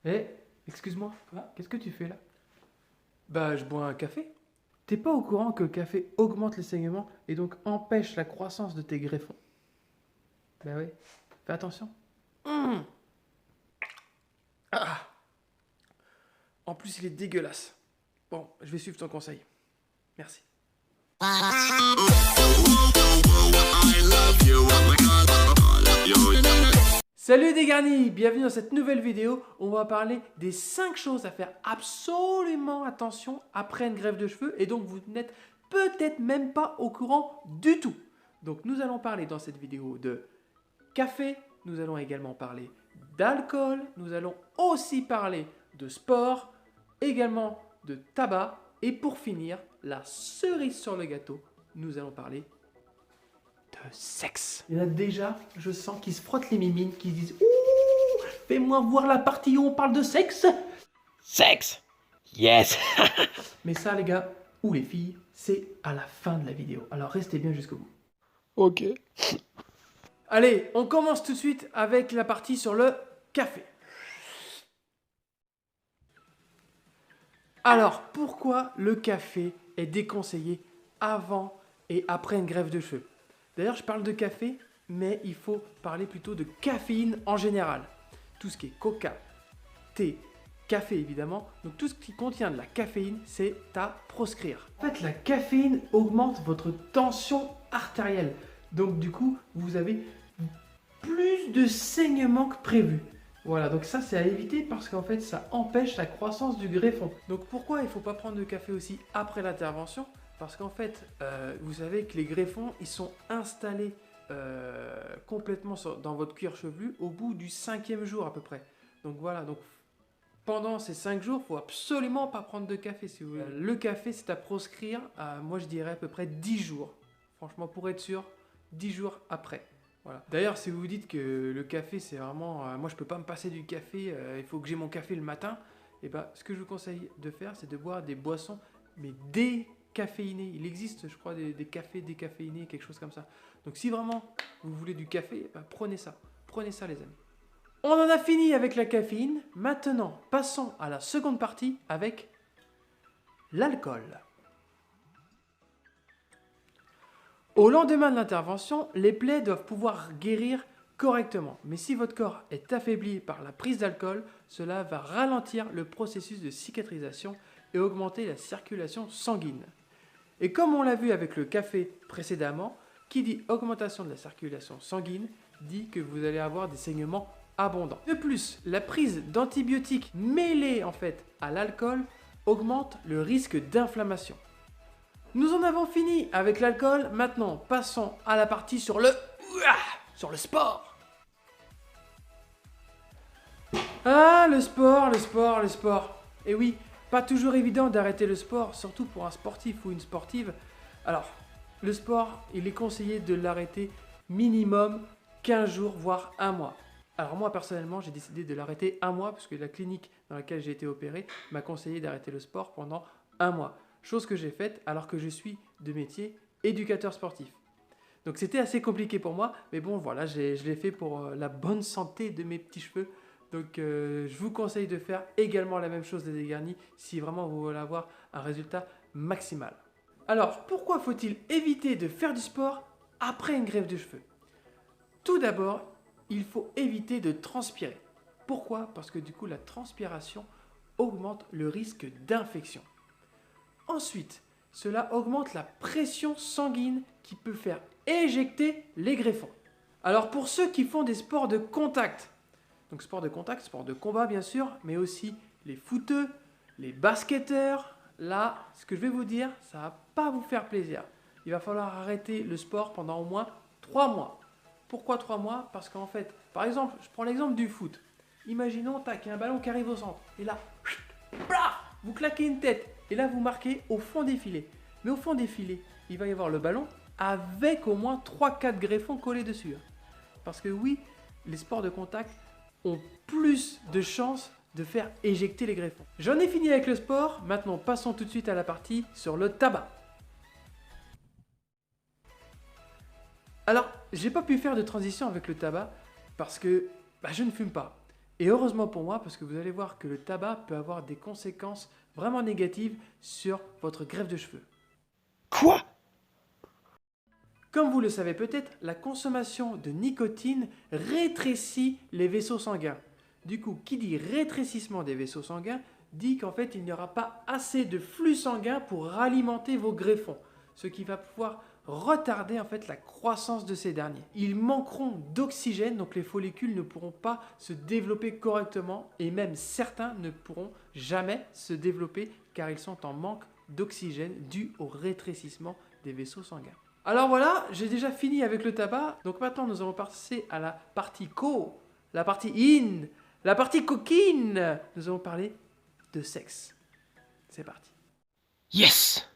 Eh, excuse-moi, Quoi? qu'est-ce que tu fais là? Bah, je bois un café. T'es pas au courant que le café augmente les saignements et donc empêche la croissance de tes greffons? Bah oui, fais attention. Mmh. Ah. En plus, il est dégueulasse. Bon, je vais suivre ton conseil. Merci. Salut Dégarni, bienvenue dans cette nouvelle vidéo. On va parler des 5 choses à faire absolument attention après une greffe de cheveux et donc vous n'êtes peut-être même pas au courant du tout. Donc nous allons parler dans cette vidéo de café, nous allons également parler d'alcool, nous allons aussi parler de sport, également de tabac et pour finir, la cerise sur le gâteau, nous allons parler de sexe. Il y en a déjà, je sens, qui se frottent les mimines, qui se disent ouh, fais-moi voir la partie où on parle de sexe. Sex! Yes! Mais ça, les gars, ou les filles, c'est à la fin de la vidéo. Alors restez bien jusqu'au bout. Ok. Allez, on commence tout de suite avec la partie sur le café. Alors, pourquoi le café est déconseillé avant et après une greffe de cheveux? D'ailleurs, je parle de café, mais il faut parler plutôt de caféine en général. Tout ce qui est coca, thé, café évidemment, donc tout ce qui contient de la caféine, c'est à proscrire. En fait, la caféine augmente votre tension artérielle. Donc du coup, vous avez plus de saignements que prévu. Voilà, donc ça c'est à éviter parce qu'en fait ça empêche la croissance du greffon. Donc pourquoi il ne faut pas prendre de café aussi après l'intervention? Parce qu'en fait, vous savez que les greffons, ils sont installés complètement dans votre cuir chevelu au bout du 5e jour à peu près. Donc voilà, donc pendant ces 5 jours, il ne faut absolument pas prendre de café si vous voulez. Le café, c'est à proscrire, moi je dirais à peu près 10 jours. Franchement, pour être sûr, 10 jours après. Voilà. D'ailleurs, si vous vous dites que le café, c'est vraiment... moi, je peux pas me passer du café, il faut que j'ai mon café le matin. Et ben, ce que je vous conseille de faire, c'est de boire des boissons, mais décaféinées. Il existe, je crois, des cafés décaféinés, quelque chose comme ça. Donc, si vraiment vous voulez du café, ben, prenez ça. Prenez ça, les amis. On en a fini avec la caféine. Maintenant, passons à la seconde partie avec l'alcool. Au lendemain de l'intervention, les plaies doivent pouvoir guérir correctement. Mais si votre corps est affaibli par la prise d'alcool, cela va ralentir le processus de cicatrisation et augmenter la circulation sanguine. Et comme on l'a vu avec le café précédemment, qui dit augmentation de la circulation sanguine dit que vous allez avoir des saignements abondants. De plus, la prise d'antibiotiques mêlée en fait à l'alcool augmente le risque d'inflammation. Nous en avons fini avec l'alcool, maintenant passons à la partie sur le sport. Ah, le sport. Et oui, pas toujours évident d'arrêter le sport, surtout pour un sportif ou une sportive. Alors, le sport, il est conseillé de l'arrêter minimum 15 jours, voire un mois. Alors moi, personnellement, j'ai décidé de l'arrêter un mois, parce que la clinique dans laquelle j'ai été opéré m'a conseillé d'arrêter le sport pendant un mois. Chose que j'ai faite alors que je suis de métier éducateur sportif. Donc c'était assez compliqué pour moi, mais bon voilà, je l'ai fait pour la bonne santé de mes petits cheveux. Donc je vous conseille de faire également la même chose des dégarnis si vraiment vous voulez avoir un résultat maximal. Alors pourquoi faut-il éviter de faire du sport après une greffe de cheveux? Tout d'abord, il faut éviter de transpirer. Pourquoi? Parce que du coup la transpiration augmente le risque d'infection. Ensuite, cela augmente la pression sanguine qui peut faire éjecter les greffons. Alors pour ceux qui font des sports de contact, donc sport de contact, sport de combat bien sûr, mais aussi les footeux, les basketteurs, là, ce que je vais vous dire, ça ne va pas vous faire plaisir. Il va falloir arrêter le sport pendant au moins 3 mois. Pourquoi 3 mois? Parce qu'en fait, par exemple, je prends l'exemple du foot. Imaginons, tac, il y a un ballon qui arrive au centre. Et là, vous claquez une tête. Et là, vous marquez au fond des filets. Mais au fond des filets, il va y avoir le ballon avec au moins 3-4 greffons collés dessus. Parce que oui, les sports de contact ont plus de chances de faire éjecter les greffons. J'en ai fini avec le sport. Maintenant, passons tout de suite à la partie sur le tabac. Alors, j'ai pas pu faire de transition avec le tabac parce que je ne fume pas. Et heureusement pour moi, parce que vous allez voir que le tabac peut avoir des conséquences vraiment négatives sur votre greffe de cheveux. Quoi? Comme vous le savez peut-être, la consommation de nicotine rétrécit les vaisseaux sanguins. Du coup, qui dit rétrécissement des vaisseaux sanguins, dit qu'en fait, il n'y aura pas assez de flux sanguin pour alimenter vos greffons, ce qui va pouvoir retarder en fait la croissance de ces derniers. Ils manqueront d'oxygène, donc les follicules ne pourront pas se développer correctement et même certains ne pourront jamais se développer car ils sont en manque d'oxygène dû au rétrécissement des vaisseaux sanguins. Alors voilà, j'ai déjà fini avec le tabac, donc maintenant nous allons passer à la partie la partie in, la partie coquine. Nous allons parler de sexe. C'est parti. Yes!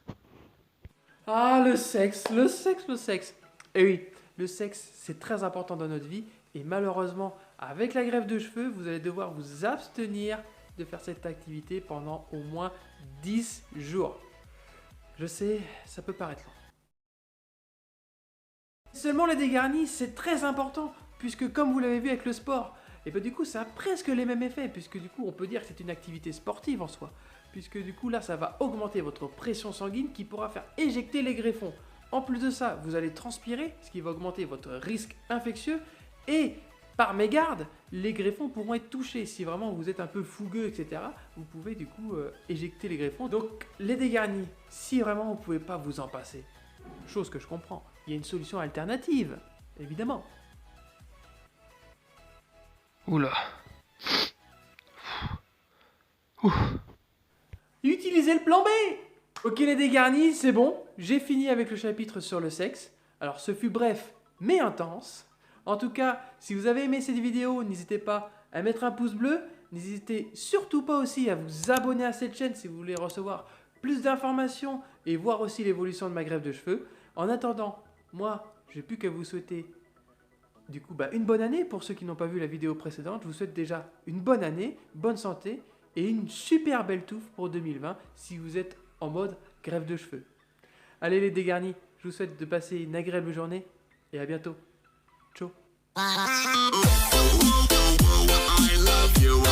Ah, le sexe, le sexe, le sexe. Et oui, le sexe, c'est très important dans notre vie. Et malheureusement, avec la greffe de cheveux, vous allez devoir vous abstenir de faire cette activité pendant au moins 10 jours. Je sais, ça peut paraître long. Seulement les dégarnis, c'est très important, puisque comme vous l'avez vu avec le sport, et bien du coup, ça a presque les mêmes effets, puisque du coup, on peut dire que c'est une activité sportive en soi. Puisque du coup là ça va augmenter votre pression sanguine qui pourra faire éjecter les greffons. En plus de ça, vous allez transpirer, ce qui va augmenter votre risque infectieux et par mégarde, les greffons pourront être touchés. Si vraiment vous êtes un peu fougueux, etc., vous pouvez du coup éjecter les greffons. Donc les dégarnis, si vraiment vous ne pouvez pas vous en passer, chose que je comprends, il y a une solution alternative, évidemment. Oula. Utilisez le plan B. Ok les dégarnis, c'est bon, j'ai fini avec le chapitre sur le sexe. Alors ce fut bref mais intense. En tout cas, si vous avez aimé cette vidéo, n'hésitez pas à mettre un pouce bleu. N'hésitez surtout pas aussi à vous abonner à cette chaîne si vous voulez recevoir plus d'informations et voir aussi l'évolution de ma greffe de cheveux. En attendant, moi, je n'ai plus qu'à vous souhaiter du coup une bonne année pour ceux qui n'ont pas vu la vidéo précédente. Je vous souhaite déjà une bonne année, bonne santé et une super belle touffe pour 2020 si vous êtes en mode greffe de cheveux. Allez les dégarnis, je vous souhaite de passer une agréable journée et à bientôt. Ciao. I love you.